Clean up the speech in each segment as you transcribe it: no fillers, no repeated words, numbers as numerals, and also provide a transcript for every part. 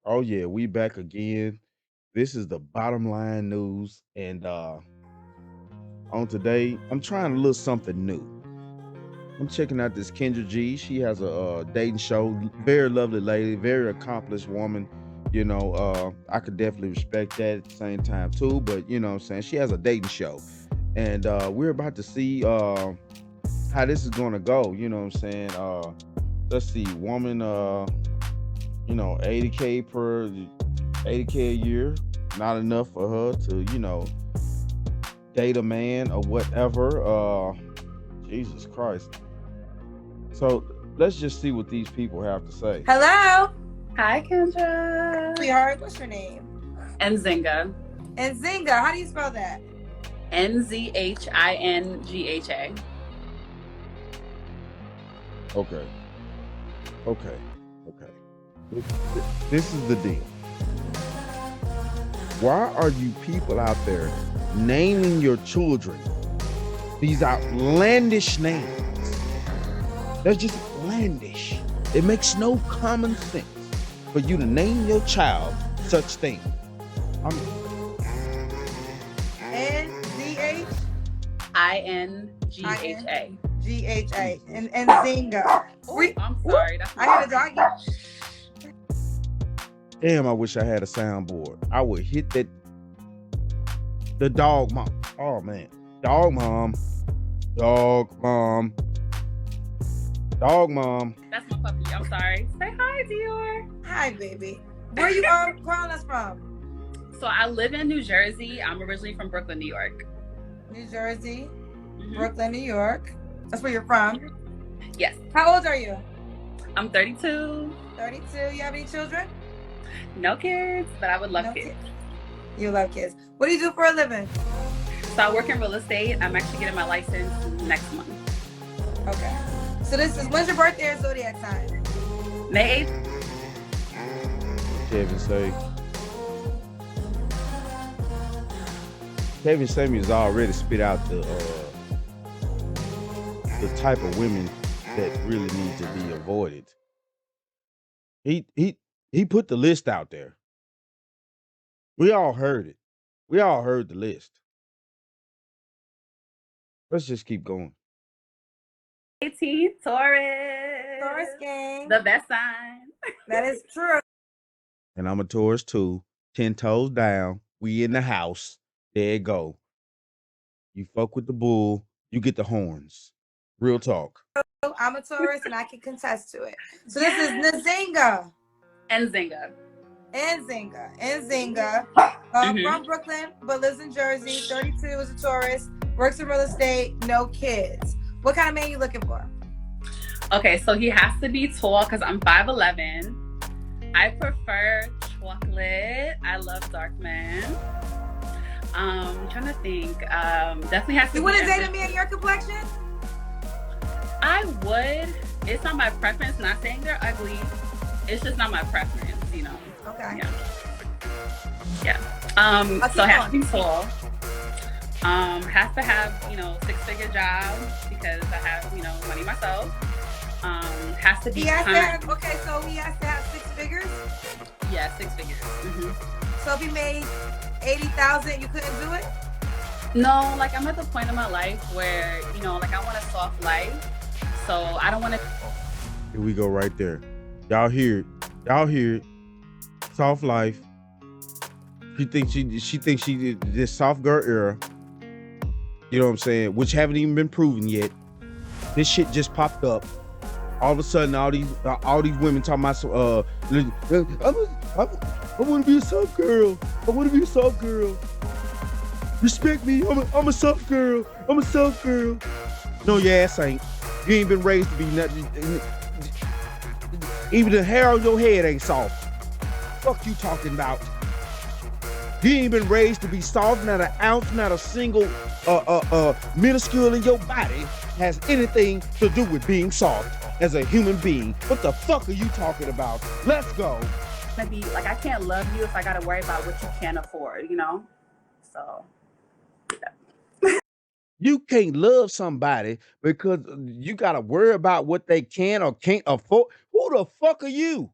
Oh yeah, we back again. This is the bottom line news, and on today, I'm trying a little something new. I'm checking out this Kendra G. She has a dating show. Very lovely lady, very accomplished woman. I could definitely respect that at the same time too. But you know what I'm saying, she has a dating show, and we're about to see how this is gonna go. You know what I'm saying? Let's see, woman. 80K per 80K a year, not enough for her to, date a man or whatever. Jesus Christ. So let's just see what these people have to say. Hello. Hi, Kendra. Sweetheart, what's your name? Nzinga. Nzinga. How do you spell that? Nzhingha. Okay. This is the deal. Why are you people out there naming your children these outlandish names? They're just outlandish. It makes no common sense for you to name your child such things. N-Z-H? Ingha. G-H-A. And Nzinga. I'm sorry. I hear the doggy. Damn, I wish I had a soundboard. I would hit the dog mom. Oh man. Dog mom. Dog mom. Dog mom. That's my puppy. I'm sorry. Say hi, Dior. Hi, baby. Where you calling us from? So I live in New Jersey. I'm originally from Brooklyn, New York. New Jersey, Brooklyn, New York. That's where you're from? Yes. How old are you? I'm 32. 32. You have any children? No kids, but I would love kids. You love kids. What do you do for a living? So I work in real estate. I'm actually getting my license next month. Okay. So when's your birthday or zodiac sign? May 8th. Kevin Samuels already spit out the type of women that really need to be avoided. He put the list out there. We all heard it. We all heard the list. Let's just keep going. 18, Taurus. Taurus gang. The best sign. That is true. And I'm a Taurus too. 10 toes down. We in the house. There you go. You fuck with the bull, you get the horns. Real talk. I'm a Taurus and I can contest to it. So this is Nzinga. Nzinga. From Brooklyn, but lives in Jersey. 32, is a Taurus. Works in real estate. No kids. What kind of man you looking for? Okay, so he has to be tall because I'm 5'11". I prefer chocolate. I love dark men. I'm trying to think. Definitely has to. You wouldn't date a man your complexion? I would. It's not my preference. Not saying they're ugly. It's just not my preference, you know. Okay. Yeah. So has to be tall. Has to have, 6-figure job because I have, money myself. Has to be. So he has to have 6 figures? Yeah, 6 figures. So if he made 80,000, you couldn't do it? No, like I'm at the point in my life where, I want a soft life. So I don't want to. Here we go right there. Y'all hear it. Soft life. She thinks she did this soft girl era. You know what I'm saying? Which haven't even been proven yet. This shit just popped up. All of a sudden, all these women talking about I want to be a soft girl. Respect me. I'm a soft girl. No, your ass ain't. You ain't been raised to be nothing. Even the hair on your head ain't soft. Fuck you talking about? You ain't been raised to be soft. Not an ounce, not a single minuscule in your body has anything to do with being soft as a human being. What the fuck are you talking about? Let's go. Maybe like I can't love you if I gotta worry about what you can't afford, So yeah. You can't love somebody because you gotta worry about what they can or can't afford. Who the fuck are you?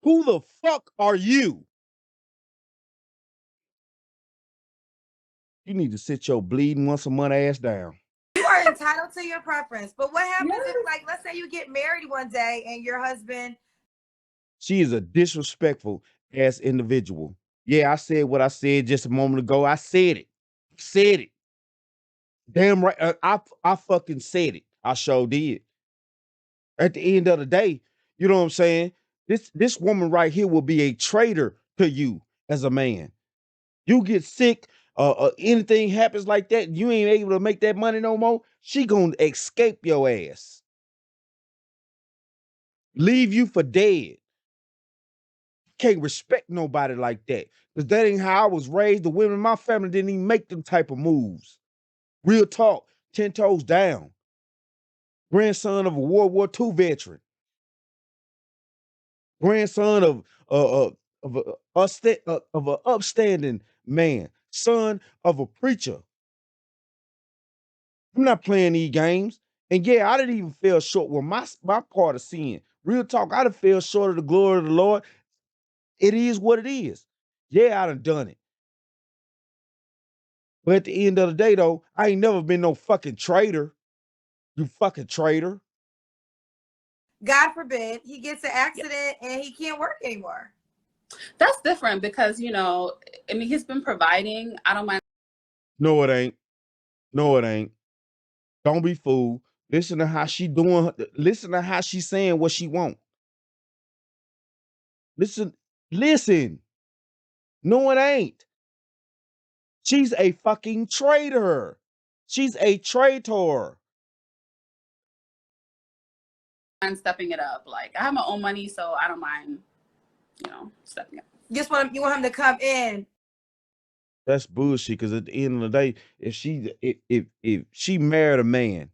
Who the fuck are you? You need to sit your bleeding once a month ass down. You are entitled to your preference. But what happens if, like, let's say you get married one day and your husband... She is a disrespectful ass individual. Yeah, I said what I said just a moment ago. I said it. Said it. Damn right. I fucking said it. I sure did. At the end of the day, you know what I'm saying? This woman right here will be a traitor to you as a man. You get sick, anything happens like that, you ain't able to make that money no more, she gonna escape your ass. Leave you for dead. Can't respect nobody like that. Because that ain't how I was raised. The women in my family didn't even make them type of moves. Real talk, 10 toes down. Grandson of a World War II veteran. Grandson of an upstanding man. Son of a preacher. I'm not playing these games. And yeah, I didn't even fell short with my part of sin. Real talk, I done fell short of the glory of the Lord. It is what it is. Yeah, I done it. But at the end of the day, though, I ain't never been no fucking traitor. You fucking traitor. God forbid he gets an accident and he can't work anymore. That's different because, you know, I mean, he's been providing. I don't mind. No, it ain't. No, it ain't. Don't be fooled. Listen to how she doing. Listen to how she saying what she want. Listen. No, it ain't. She's a fucking traitor. She's a traitor. I'm stepping it up. Like, I have my own money, so I don't mind, you know, stepping up. You want him to come in. That's bullshit. Because at the end of the day, if she married a man,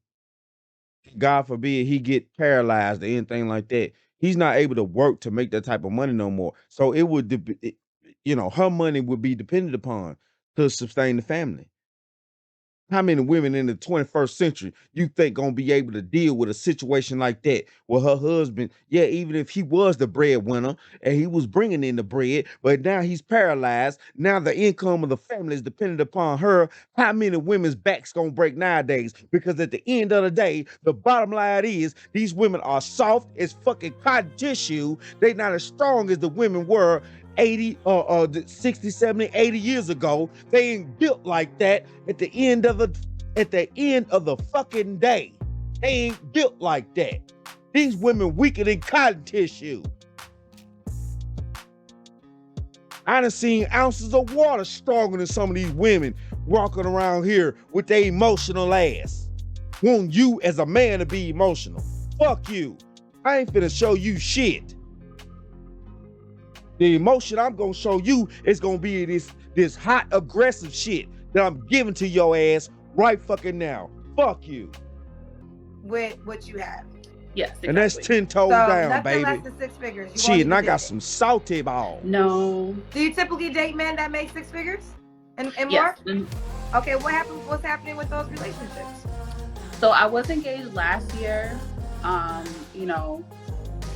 God forbid he get paralyzed or anything like that, he's not able to work to make that type of money no more. So it would, her money would be dependent upon to sustain the family. How many women in the 21st century you think gonna be able to deal with a situation like that where her husband, yeah, even if he was the breadwinner and he was bringing in the bread, but now he's paralyzed. Now the income of the family is dependent upon her. How many women's backs gonna break nowadays? Because at the end of the day, the bottom line is these women are soft as fucking cotton tissue. They not as strong as the women were 80 or 60, 70, 80 years ago. They ain't built like that at the end of the fucking day. They ain't built like that. These women weaker than cotton tissue. I done seen ounces of water stronger than some of these women walking around here with their emotional ass. Want you as a man to be emotional. Fuck you. I ain't finna show you shit. The emotion I'm gonna show you is gonna be this hot, aggressive shit that I'm giving to your ass right fucking now. Fuck you. With what you have. Yes, exactly. And that's 10 toes down, baby. Less than 6 figures. Shit, and I got some salty balls. No. Do you typically date men that make 6 figures and Yes. more? Mm-hmm. Okay, what's happening with those relationships? So I was engaged last year. You know,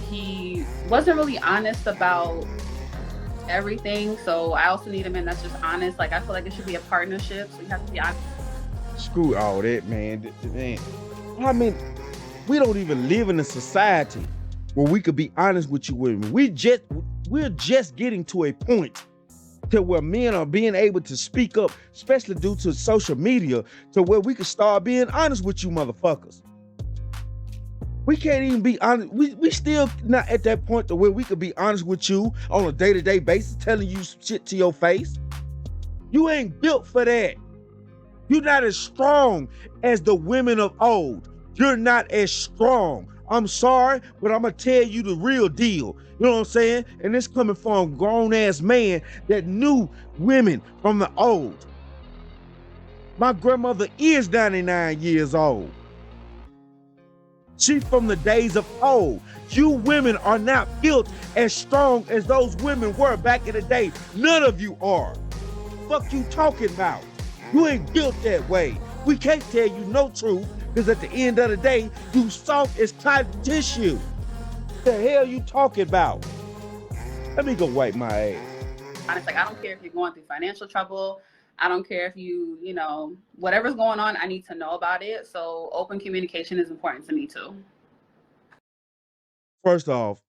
he wasn't really honest about everything, so I also need a man that's just honest. Like, I feel like it should be a partnership, so you have to be honest. Screw all that, man. I mean, we don't even live in a society where we could be honest with you women. We're just getting to a point to where men are being able to speak up, especially due to social media, to where we can start being honest with you motherfuckers. We can't even be honest. We still not at that point to where we could be honest with you on a day-to-day basis, telling you shit to your face. You ain't built for that. You're not as strong as the women of old. You're not as strong. I'm sorry, but I'm gonna tell you the real deal. You know what I'm saying? And this coming from a grown-ass man that knew women from the old. My grandmother is 99 years old. She's from the days of old. You women are not built as strong as those women were back in the day. None of you are. Fuck you talking about? You ain't built that way. We can't tell you no truth because at the end of the day, you soft as cotton tissue. The hell you talking about? Let me go wipe my ass. Honestly, like, I don't care if you're going through financial trouble. I don't care if you know, whatever's going on, I need to know about it. So open communication is important to me too. First off,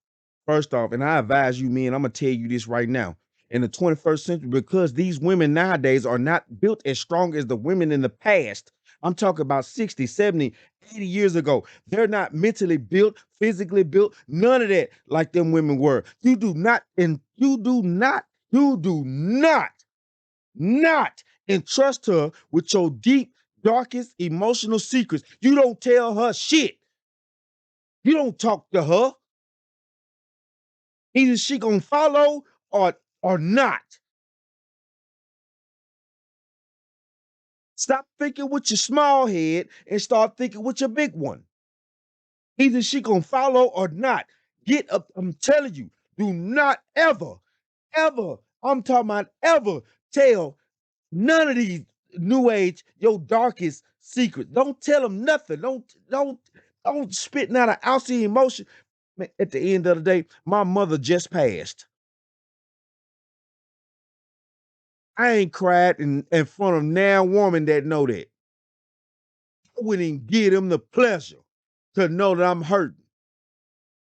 and I advise you, men, I'm gonna tell you this right now. In the 21st century, because these women nowadays are not built as strong as the women in the past. I'm talking about 60, 70, 80 years ago. They're not mentally built, physically built, none of that like them women were. You do not entrust her with your deep, darkest emotional secrets. You don't tell her shit. You don't talk to her. Either she gonna follow or not. Stop thinking with your small head and start thinking with your big one. Either she gonna follow or not. Get up. I'm telling you, do not ever, I'm talking about ever tell none of these new age your darkest secret. Don't tell them nothing. Don't spit out an ounce of emotion. Man, at the end of the day, my mother just passed. I ain't cried in front of now woman that know that. I wouldn't give them the pleasure to know that I'm hurting.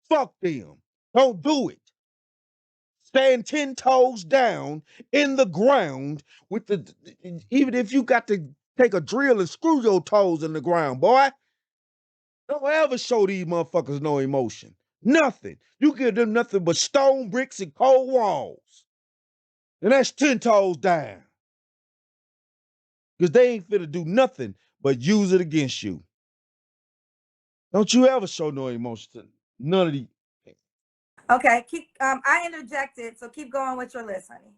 Fuck them. Don't do it. Stand 10 toes down in the ground with even if you got to take a drill and screw your toes in the ground, boy. Don't ever show these motherfuckers no emotion. Nothing. You give them nothing but stone bricks and cold walls. And that's 10 toes down. Because they ain't finna do nothing but use it against you. Don't you ever show no emotion to none of these. Okay, I interjected, so keep going with your list, honey.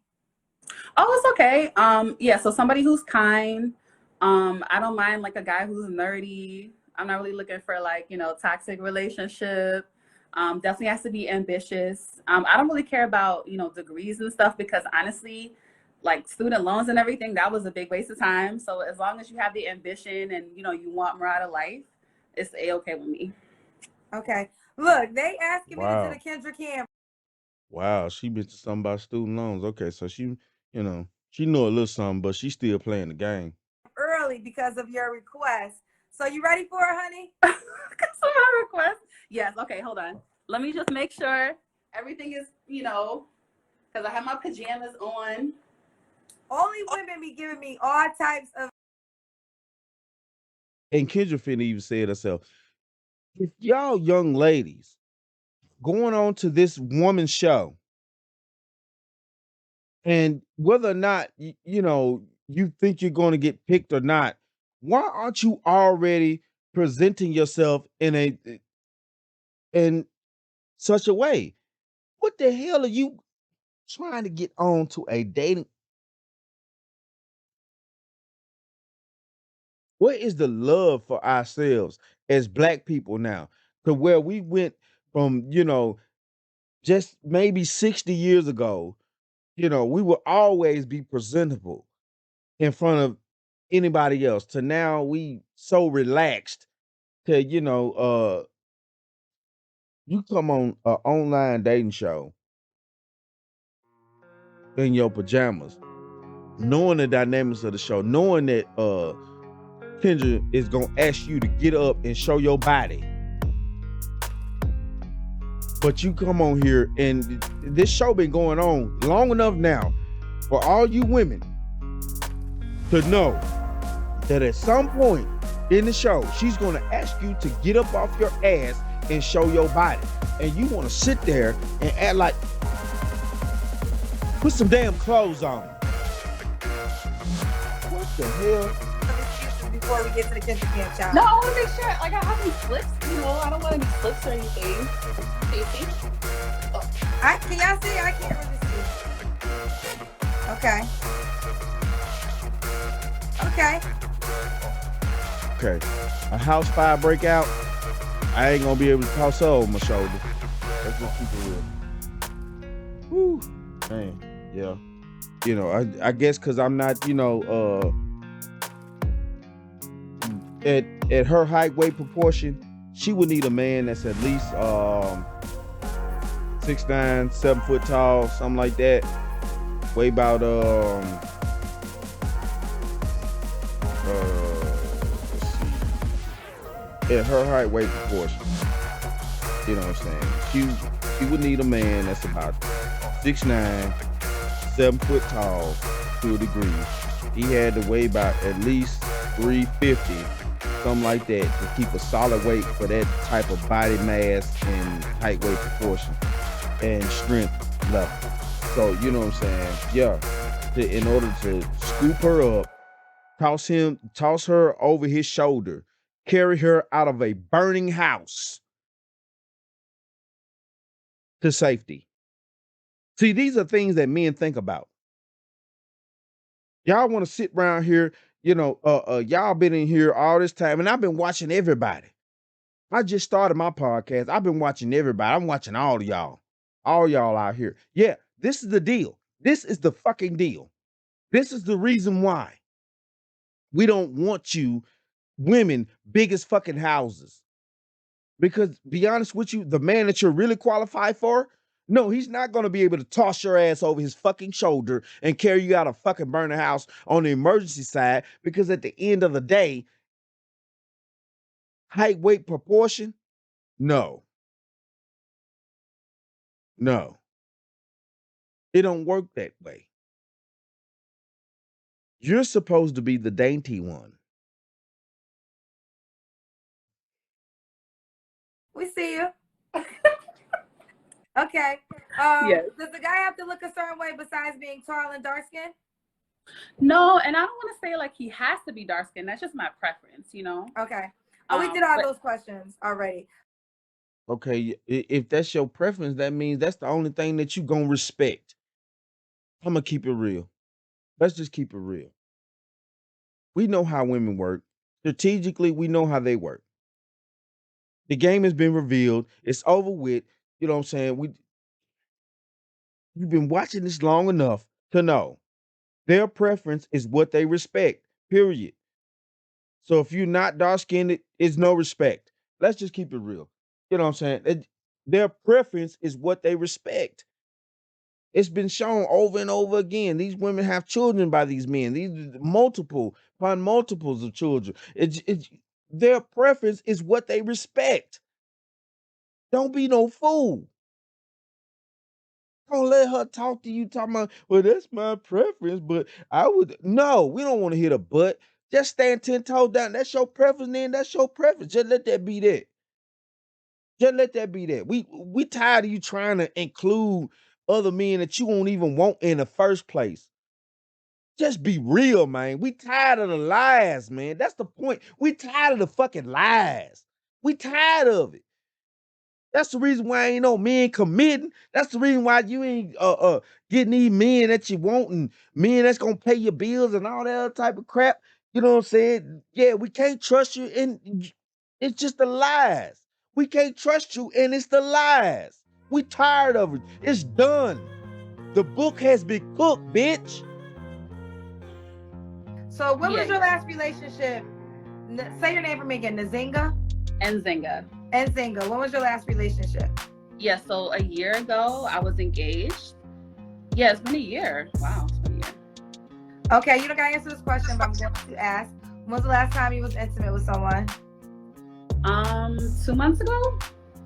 Oh, it's okay. Yeah, so somebody who's kind. I don't mind like a guy who's nerdy. I'm not really looking for like, toxic relationship. Definitely has to be ambitious. I don't really care about, degrees and stuff because honestly, like student loans and everything, that was a big waste of time. So as long as you have the ambition and, you want more out of life, it's A-okay with me. Okay. Look, they asking me to Wow. do the Kendra Cam. Wow, she been to something about student loans. Okay, so she know a little something, but she's still playing the game. Early because of your request. So you ready for it, honey? Because of my request? Yes. Okay, hold on. Let me just make sure everything is, because I have my pajamas on. Only women be giving me all types of. And Kendra finna even said herself, if y'all young ladies going on to this woman show, and whether or not you think you're going to get picked or not, why aren't you already presenting yourself in such a way? What the hell are you trying to get on to a dating? What is the love for ourselves as Black people now to where we went from, just maybe 60 years ago, we will always be presentable in front of anybody else to now we so relaxed to, you come on an online dating show in your pajamas, knowing the dynamics of the show, knowing that Kendra is gonna ask you to get up and show your body. But you come on here and this show been going on long enough now for all you women to know that at some point in the show, she's gonna ask you to get up off your ass and show your body. And you wanna sit there and act like, put some damn clothes on. What the hell? Before we get to the Kendra Cam child. No, I want to make sure, like, I have any slips, I don't want any slips or anything. Can you see? Oh. Can y'all see? I can't really see. Okay. Okay. A house fire breakout, I ain't gonna be able to toss her over my shoulder. That's what people will. Whew. Man, yeah. I guess because I'm not, at her height, weight proportion, she would need a man that's at least 6'9", 7 foot tall, something like that. Weigh about let's see. Yeah, her height weight proportion. You know what I'm saying? She would need a man that's about 6'9", 7 foot tall to a degree. He had to weigh about at least 350, something like that, to keep a solid weight for that type of body mass and height weight proportion and strength level. So, you know what I'm saying? Yeah. In order to scoop her up, toss her over his shoulder, carry her out of a burning house to safety. See, these are things that men think about. Y'all want to sit around here, y'all been in here all this time, and I've been watching everybody. I just started my podcast. I've been watching everybody. I'm watching all of y'all. All y'all out here. Yeah, this is the deal. This is the fucking deal. This is the reason why we don't want you women big as fucking houses. Because, be honest with you, the man that you're really qualified for, no, he's not going to be able to toss your ass over his fucking shoulder and carry you out of fucking burning house on the emergency side, because at the end of the day, height, weight, proportion, no. It don't work that way. You're supposed to be the dainty one. We see you. Okay. Yes. Does the guy have to look a certain way besides being tall and dark skinned? No, and I don't want to say like he has to be dark skinned. That's just my preference, you know? Okay. We did all those questions already. Okay, if that's your preference, that means that's the only thing that you gonna respect. I'm gonna keep it real. Let's just keep it real. We know how women work. Strategically, we know how they work. The game has been revealed. It's over with. You know what I'm saying? You've been watching this long enough to know their preference is what they respect, period. So if you're not dark-skinned, it's no respect. Let's just keep it real. You know what I'm saying? Their preference is what they respect. It's been shown over and over again. These women have children by these men. These multiples of children. Their preference is what they respect. Don't be no fool. Don't let her talk to you talking about, well, that's my preference, but I would. No, we don't want to hear the but. Just stand 10 toes down. That's your preference, then that's your preference. Just let that be that. Just let that be that. We tired of you trying to include other men that you won't even want in the first place. Just be real, man. We tired of the lies, man. That's the point. We tired of the fucking lies. We tired of it. That's the reason why ain't no men committing. That's the reason why you ain't getting these men that you want and men that's gonna pay your bills and all that other type of crap. You know what I'm saying? Yeah, we can't trust you, and it's just the lies. We can't trust you, and it's the lies. We tired of it. It's done. The book has been cooked, bitch. So when was your last relationship? Say your name for me again. Nzinga? Nzinga. Nzinga. When was your last relationship? Yeah, so a year ago I was engaged. Yeah, it's been a year. Wow, it's been a year. Okay, you don't gotta answer this question, but I'm going to ask. When was the last time you was intimate with someone? 2 months ago.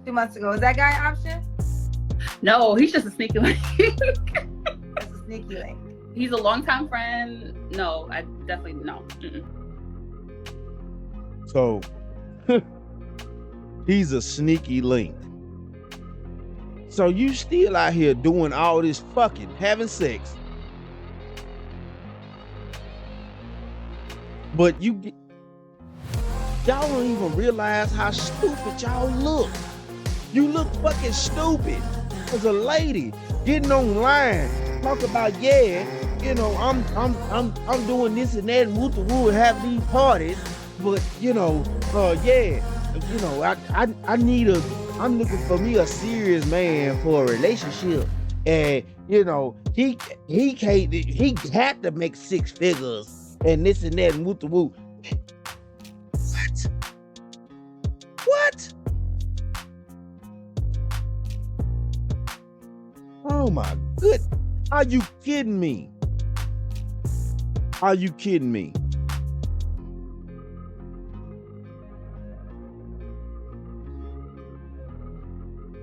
2 months ago. Is that guy an option? No, he's just a sneaky link. That's a sneaky link. He's a longtime friend. No, I definitely no. So he's a sneaky link. So you still out here doing all this fucking, having sex, but y'all don't even realize how stupid y'all look. You look fucking stupid as a lady getting online, talk about, I'm doing this and that and woo and have these parties, but I'm looking for me a serious man for a relationship, and he had to make 6 figures and this and that and woo. What? Oh my good. Are you kidding me? Are you kidding me?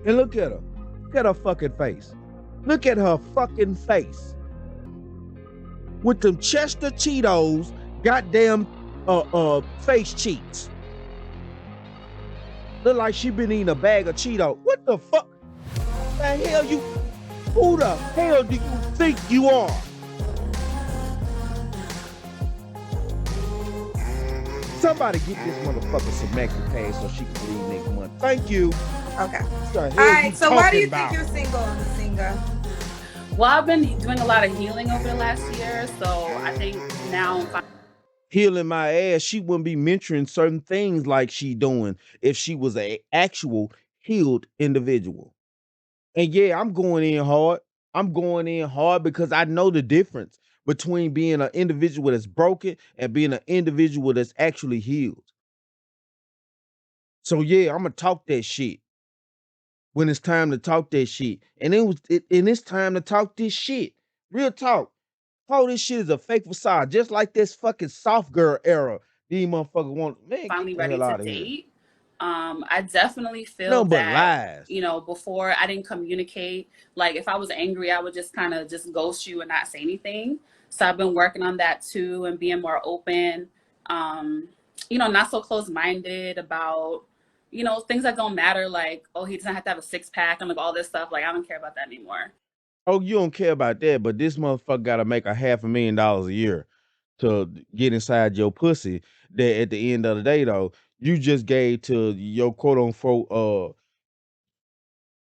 And look at her. Look at her fucking face. Look at her fucking face. With them Chester Cheetos, goddamn face cheeks. Look like she been eating a bag of Cheetos. What the fuck? The hell you? Who the hell do you think you are? Somebody get this motherfucker some Maxi Pass so she can leave next month. Thank you. Okay. All right. So why do you think you're single, Nsinga? Well, I've been doing a lot of healing over the last year, so I think now I'm healing my ass. She wouldn't be mentoring certain things like she doing if she was a actual healed individual. And yeah, I'm going in hard. I'm going in hard because I know the difference between being an individual that's broken and being an individual that's actually healed. So yeah, I'm gonna talk that shit when it's time to talk that shit. And it's time to talk this shit. Real talk. All this shit is a fake facade, just like this fucking soft girl era. These motherfuckers want, man, finally get the ready hell to out of here. date. I definitely feel No, but that, lies. you know, before I didn't communicate. Like if I was angry, I would just kind of just ghost you and not say anything. So I've been working on that too and being more open. You know, not so close-minded about, you know, things that don't matter. Like, oh, he doesn't have to have a six-pack and like all this stuff. Like I don't care about that anymore. Oh, you don't care about that, but this motherfucker got to make $500,000 a year to get inside your pussy. That at the end of the day, though, you just gave to your quote unquote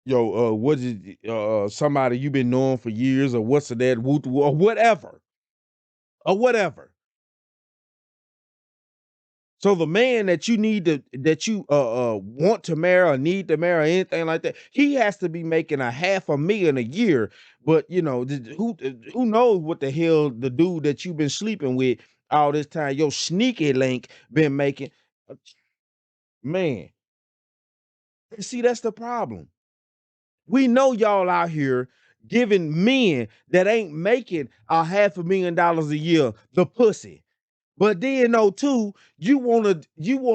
what is somebody you been knowing for years or what's that or whatever. So the man that you want to marry or need to marry or anything like that, he has to be making $500,000 a year. But you know, who knows what the hell the dude that you've been sleeping with all this time, your sneaky link been making. Man, see, that's the problem. We know y'all out here giving men that ain't making $500,000 a year the pussy. But then though too, you wanna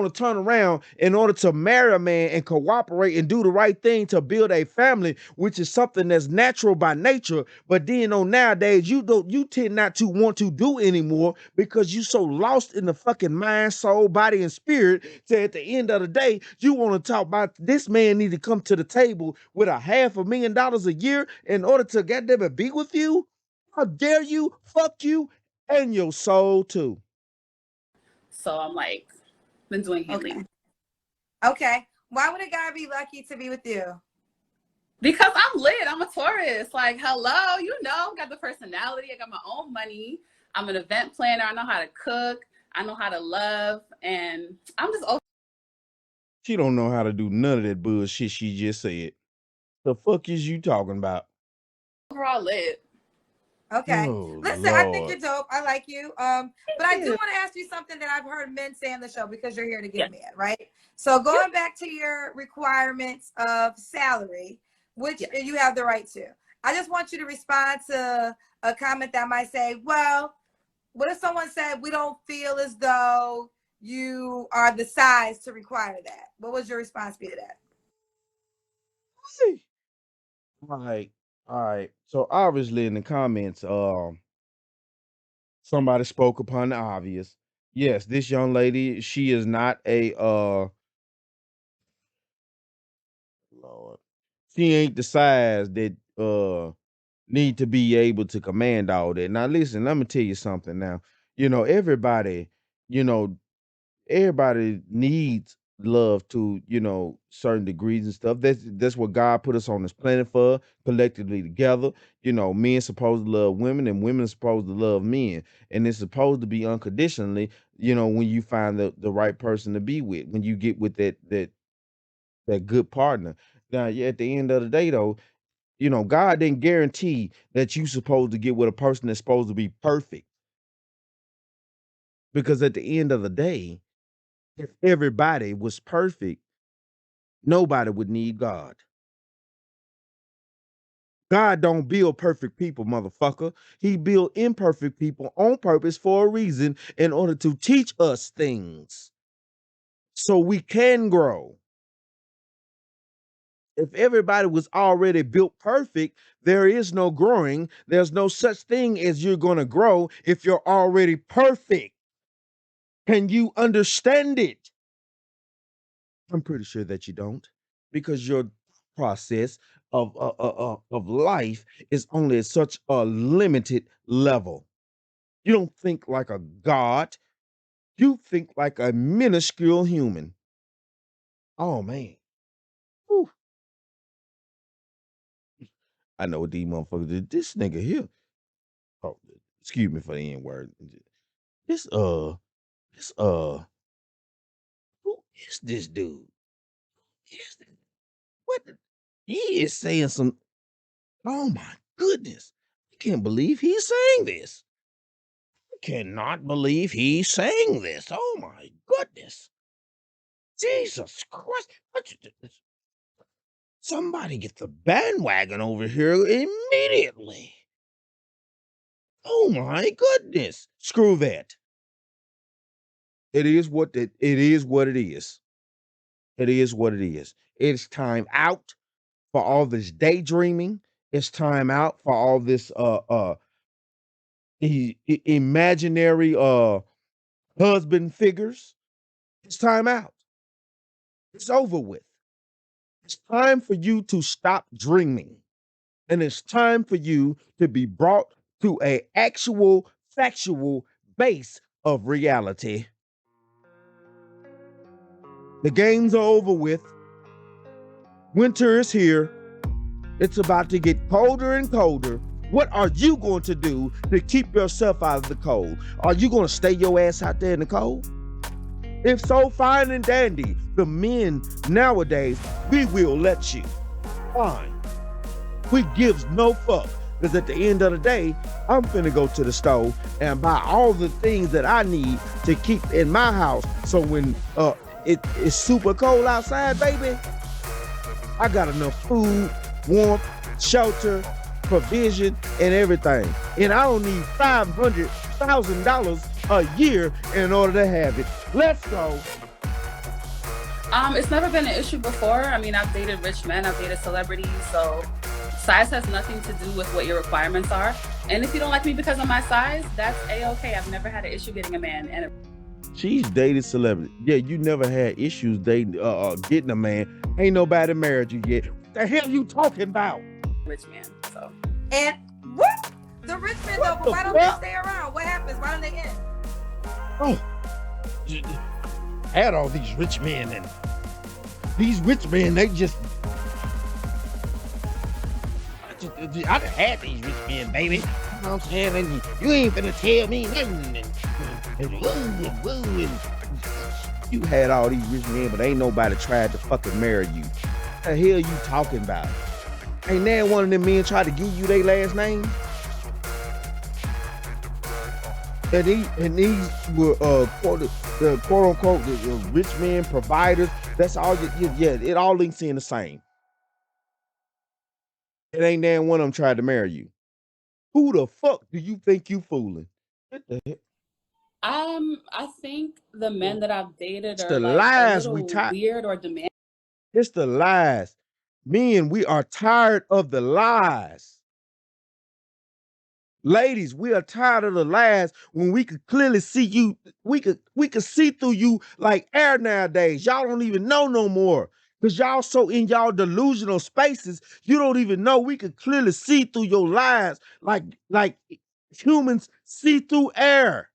turn around in order to marry a man and cooperate and do the right thing to build a family, which is something that's natural by nature. But then on nowadays, you tend not to want to do anymore because you so lost in the fucking mind, soul, body, and spirit. So at the end of the day, you want to talk about this man need to come to the table with $500,000 a year in order to goddamn it be with you. How dare you? Fuck you and your soul too. So I'm like, been doing healing. Okay. Why would a guy be lucky to be with you? Because I'm lit. I'm a Taurus. Like, hello, you know, got the personality. I got my own money. I'm an event planner. I know how to cook. I know how to love. And I'm just over. She don't know how to do none of that bullshit she just said. The fuck is you talking about? Overall lit. Okay. Oh, listen, Lord. I think you're dope. I like you. But I do want to ask you something that I've heard men say on the show because you're here to get men, right? So going back to your requirements of salary, which you have the right to. I just want you to respond to a comment that might say, well, what if someone said we don't feel as though you are the size to require that? What would your response be to that? All right. So obviously in the comments, somebody spoke upon the obvious. Yes, this young lady, she is not a Lord. She ain't the size that need to be able to command all that. Now listen, let me tell you something now. You know, everybody, you know, everybody needs love to, you know, certain degrees and stuff. That's what God put us on this planet for, collectively together. You know, men supposed to love women and women are supposed to love men. And it's supposed to be unconditionally, you know, when you find the right person to be with, when you get with that good partner. Now, yeah, at the end of the day though, you know, God didn't guarantee that you supposed to get with a person that's supposed to be perfect. Because at the end of the day, if everybody was perfect, nobody would need God. God don't build perfect people, motherfucker. He built imperfect people on purpose for a reason in order to teach us things so we can grow. If everybody was already built perfect, there is no growing. There's no such thing as you're going to grow if you're already perfect. Can you understand it? I'm pretty sure that you don't, because your process of life is only at such a limited level. You don't think like a god. You think like a minuscule human. Oh man. Whew. I know what these motherfuckers did. This nigga here. Oh, excuse me for the N word. This this who is this dude? Is this, what he is saying some, oh my goodness. I can't believe he's saying this. I cannot believe he's saying this. Oh my goodness. Jesus Christ. Somebody get the bandwagon over here immediately. Oh my goodness. Screw that. It is what it is what it is. It is what it is. It's time out for all this daydreaming. It's time out for all this imaginary husband figures. It's time out. It's over with. It's time for you to stop dreaming. And it's time for you to be brought to a actual factual base of reality. The games are over with. Winter is here. It's about to get colder and colder. What are you going to do to keep yourself out of the cold? Are you going to stay your ass out there in the cold? If so, fine and dandy. The men nowadays, we will let you. Fine. We gives no fuck. Because at the end of the day, I'm finna go to the store and buy all the things that I need to keep in my house. So when it's super cold outside, baby, I got enough food, warmth, shelter, provision, and everything. And I don't need $500,000 a year in order to have it. Let's go. It's never been an issue before. I mean, I've dated rich men, I've dated celebrities, so size has nothing to do with what your requirements are. And if you don't like me because of my size, that's a-okay. I've never had an issue getting a man. And she's dated celebrity. Yeah, you never had issues dating getting a man. Ain't nobody married you yet. What the hell you talking about? Rich man. So. And what? The rich men though, but why don't they stay around? What happens? Why don't they end? Oh, had all these rich men, and these rich men, they just I done had these rich men, baby. You know what I'm saying? And you ain't finna tell me nothing. And you had all these rich men, but ain't nobody tried to fucking marry you. What the hell you talking about? Ain't there one of them men tried to give you their last name? And these were quote unquote the rich men providers. That's all. Yeah, it all links in the same. It ain't there one of them tried to marry you. Who the fuck do you think you fooling? What the heck? I think the men that I've dated It's are the like lies a we little weird or demanding. It's the lies. Men, we are tired of the lies. Ladies, we are tired of the lies when we could clearly see you. We could see through you like air nowadays. Y'all don't even know no more. Because y'all so in y'all delusional spaces, you don't even know. We could clearly see through your lies like humans see through air.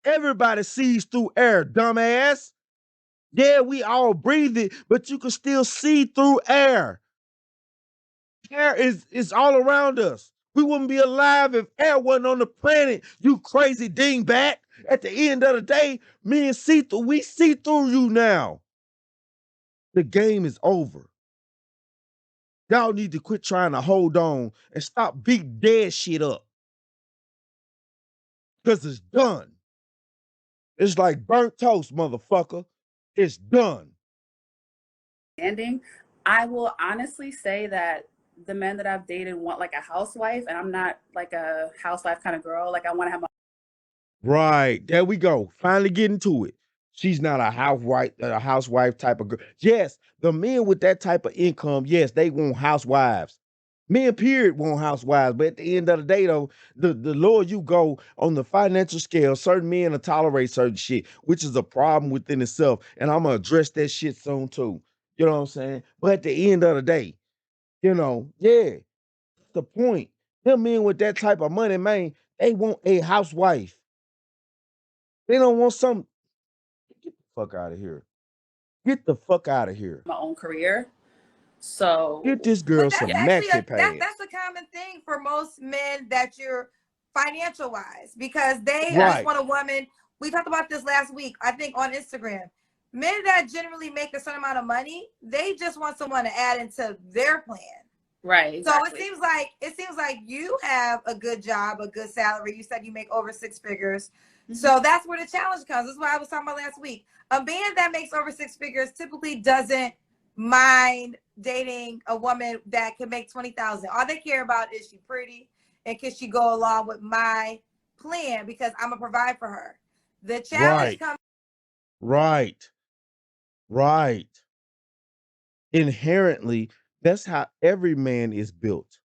Everybody sees through air, dumbass. Yeah, we all breathe it, but you can still see through air. Air is all around us. We wouldn't be alive if air wasn't on the planet, you crazy dingbat. At the end of the day, me and see through, we see through you now. The game is over. Y'all need to quit trying to hold on and stop beating dead shit up. Because it's done. It's like burnt toast, motherfucker. It's done. I will honestly say that the men that I've dated want like a housewife, and I'm not like a housewife kind of girl. Like I want to have my Right. There we go. Finally getting to it. She's not a housewife type of girl. Yes, the men with that type of income, yes, they want housewives. Men, period, want housewives. But at the end of the day, though, the lower you go on the financial scale, certain men will tolerate certain shit, which is a problem within itself. And I'm gonna address that shit soon too. You know what I'm saying? But at the end of the day, yeah, that's the point. Them men with that type of money, man, they want a housewife. They don't want some. Get the fuck out of here. Get the fuck out of here. own career. Get So this But girl that's some actually maxi pads. that's a common thing for most men that you're financial wise because they just Right. want a woman. We talked about this last week, I think, on Instagram. Men that generally make a certain amount of money, they just want someone to add into their plan. right, exactly. So it seems like you have a good job, a good salary. You said you make over 6 figures. Mhm. So that's where the challenge comes. This is what I was talking about last week. A man that makes over 6 figures typically doesn't mind dating a woman that can make 20,000. All they care about is she pretty and can she go along with my plan because I'm gonna provide for her. The challenge Right. comes. Right. Inherently, that's how every man is built.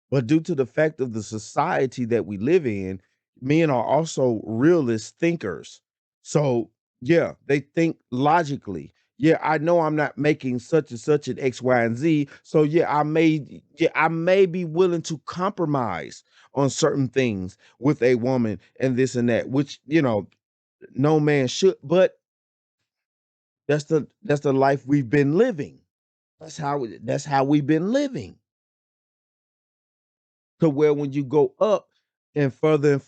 But due to the fact of the society that we live in, men are also realist thinkers. So, yeah, they think logically. Yeah, I know I'm not making such and such an X, Y, and Z. So I may be willing to compromise on certain things with a woman and this and that, which, no man should, but that's the life we've been living. That's how we've been living. To where when you go up and further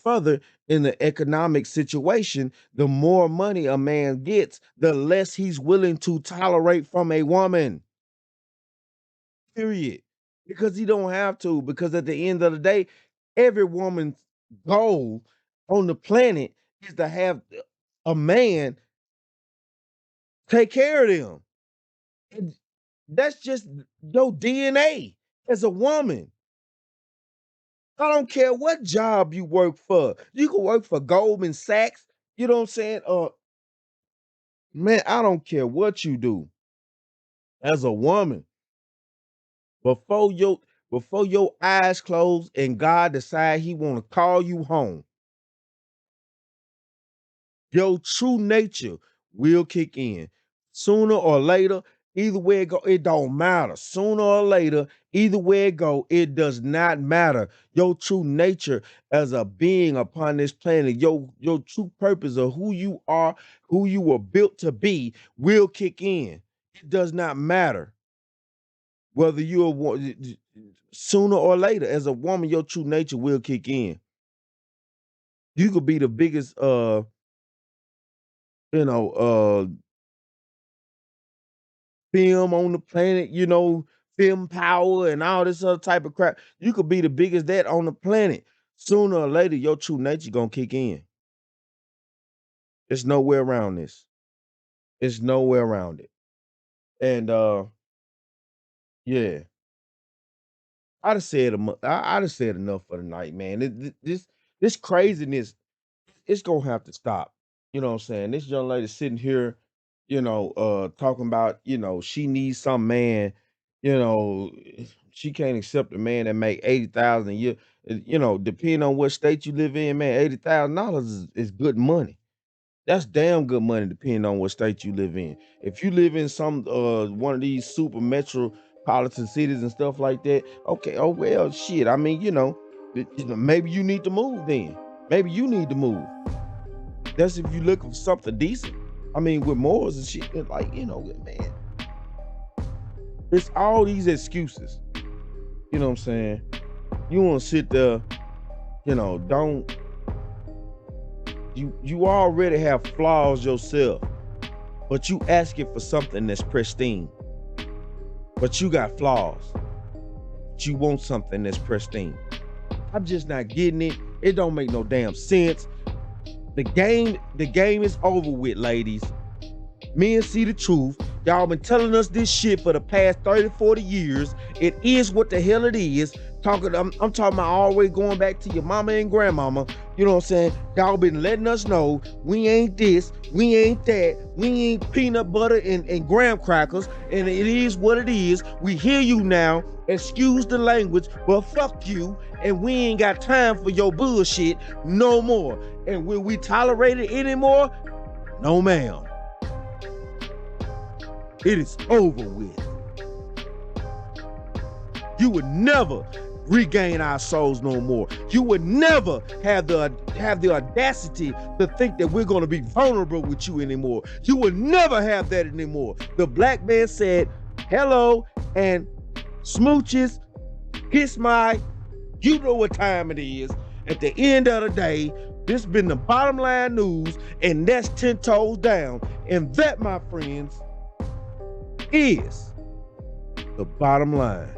in the economic situation, the more money a man gets, the less he's willing to tolerate from a woman. Period. Because he don't have to. Because at the end of the day, every woman's goal on the planet is to have a man take care of them. And that's just your DNA as a woman. I don't care what job you work for. You can work for Goldman Sachs. You know what I'm saying? Man, I don't care what you do as a woman. Before your eyes close and God decide he want to call you home, your true nature will kick in. Sooner or later, either way it go, it don't matter. Sooner or later, either way it go, it does not matter. Your true nature as a being upon this planet, your true purpose of who you are, who you were built to be, will kick in. It does not matter whether you're sooner or later. As a woman, your true nature will kick in. You could be the biggest you know, film on the planet, film power and all this other type of crap. You could be the biggest that on the planet. Sooner or later, your true nature gonna kick in. There's nowhere around this. It's nowhere around it. And yeah, I'd have said enough for the night, man. This craziness, it's gonna have to stop. You know what I'm saying? This young lady sitting here, talking about, she needs some man, you know, she can't accept a man that make 80,000 a year. Depending on what state you live in, man, $80,000 is good money. That's damn good money depending on what state you live in. If you live in some one of these super metropolitan cities and stuff like that, okay, oh well, shit. I mean, maybe you need to move then. Maybe you need to move. That's if you looking for something decent. I mean, with morals and shit, it's like, man, it's all these excuses. You know what I'm saying? You want to sit there, don't you already have flaws yourself, but you asking for something that's pristine. But you got flaws. But you want something that's pristine. I'm just not getting it. It don't make no damn sense. The game is over with, ladies. Men see the truth. Y'all been telling us this shit for the past 30, 40 years. It is what the hell it is. I'm talking about always going back to your mama and grandmama. You know what I'm saying? Y'all been letting us know we ain't this, we ain't that, we ain't peanut butter and graham crackers, and it is what it is. We hear you now. Excuse the language, but fuck you, and we ain't got time for your bullshit no more. And will we tolerate it anymore? No, ma'am. It is over with. You would never regain our souls no more. You would never have the audacity to think that we're going to be vulnerable with you anymore. You would never have that anymore. The black man said hello and smooches, kiss my, you know what time it is. At the end of the day, this has been the bottom line news, and that's 10 toes down. And that, my friends, is the bottom line.